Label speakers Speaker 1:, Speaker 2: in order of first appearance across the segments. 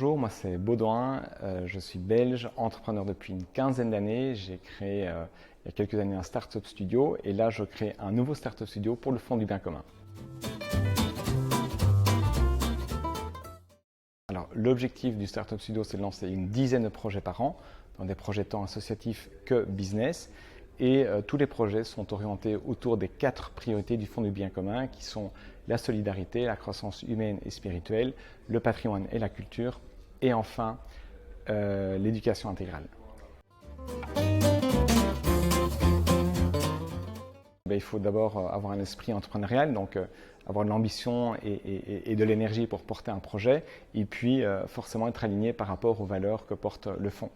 Speaker 1: Bonjour, moi c'est Baudouin, je suis belge, entrepreneur depuis une quinzaine d'années. J'ai créé il y a quelques années un Startup Studio et là je crée un nouveau Startup Studio pour le Fonds du bien commun. Alors l'objectif du Startup Studio c'est de lancer une dizaine de projets par an, dans des projets tant associatifs que business. Et tous les projets sont orientés autour des 4 priorités du Fonds du bien commun qui sont la solidarité, la croissance humaine et spirituelle, le patrimoine et la culture, et enfin l'éducation intégrale. Il faut d'abord avoir un esprit entrepreneurial, donc avoir de l'ambition et de l'énergie pour porter un projet, et puis forcément être aligné par rapport aux valeurs que porte le fonds.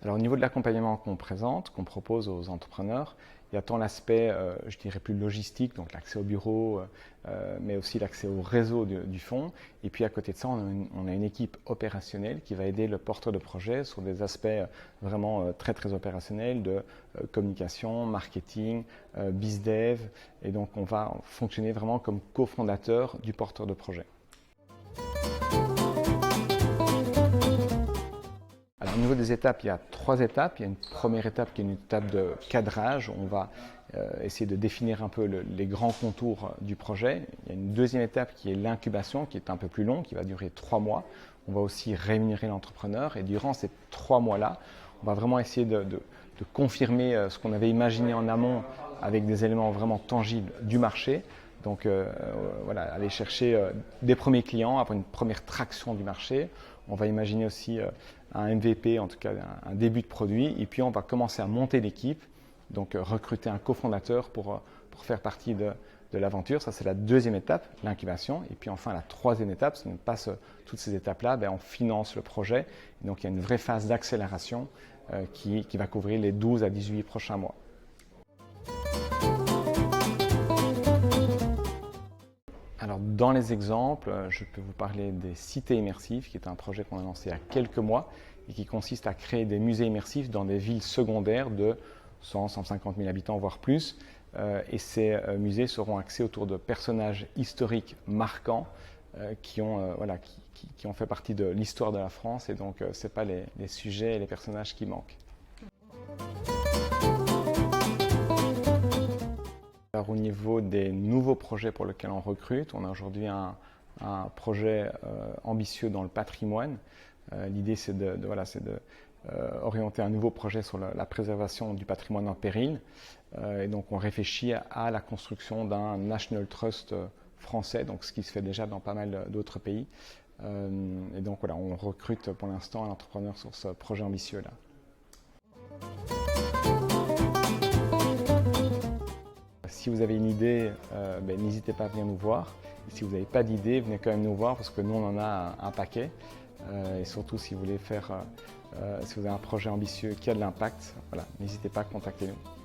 Speaker 1: Alors au niveau de l'accompagnement qu'on présente, qu'on propose aux entrepreneurs, il y a tant l'aspect, je dirais plus logistique, donc l'accès au bureau, mais aussi l'accès au réseau du fonds. Et puis à côté de ça, on a une équipe opérationnelle qui va aider le porteur de projet sur des aspects vraiment très opérationnels de communication, marketing, bizdev. Et donc on va fonctionner vraiment comme cofondateur du porteur de projet. Alors, au niveau des étapes, il y a 3 étapes. Il y a une première étape qui est une étape de cadrage. On va essayer de définir un peu les grands contours du projet. Il y a une deuxième étape qui est l'incubation, qui est un peu plus longue, qui va durer 3 mois. On va aussi rémunérer l'entrepreneur et durant ces 3 mois-là, on va vraiment essayer de confirmer ce qu'on avait imaginé en amont avec des éléments vraiment tangibles du marché. Donc voilà, aller chercher des premiers clients, avoir une première traction du marché. On va imaginer aussi un MVP, en tout cas un début de produit, et puis on va commencer à monter l'équipe, donc recruter un cofondateur pour faire partie de l'aventure. Ça c'est la deuxième étape, l'incubation. Et puis enfin la troisième étape, si on passe toutes ces étapes-là, on finance le projet. Et donc il y a une vraie phase d'accélération qui va couvrir les 12 à 18 prochains mois. Alors dans les exemples, je peux vous parler des cités immersives, qui est un projet qu'on a lancé il y a quelques mois et qui consiste à créer des musées immersifs dans des villes secondaires de 100-150 000 habitants, voire plus. Et ces musées seront axés autour de personnages historiques marquants qui ont fait partie de l'histoire de la France, et donc ce n'est pas les sujets et les personnages qui manquent. Alors, au niveau des nouveaux projets pour lesquels on recrute, on a aujourd'hui un projet ambitieux dans le patrimoine. L'idée c'est orienter un nouveau projet sur la préservation du patrimoine en péril. Et donc on réfléchit à la construction d'un National Trust français, donc ce qui se fait déjà dans pas mal d'autres pays. Et donc voilà, on recrute pour l'instant un entrepreneur sur ce projet ambitieux-là. Si vous avez une idée, n'hésitez pas à venir nous voir. Et si vous n'avez pas d'idée, venez quand même nous voir parce que nous on en a un paquet. Et surtout si vous voulez si vous avez un projet ambitieux qui a de l'impact, voilà, n'hésitez pas à contacter nous.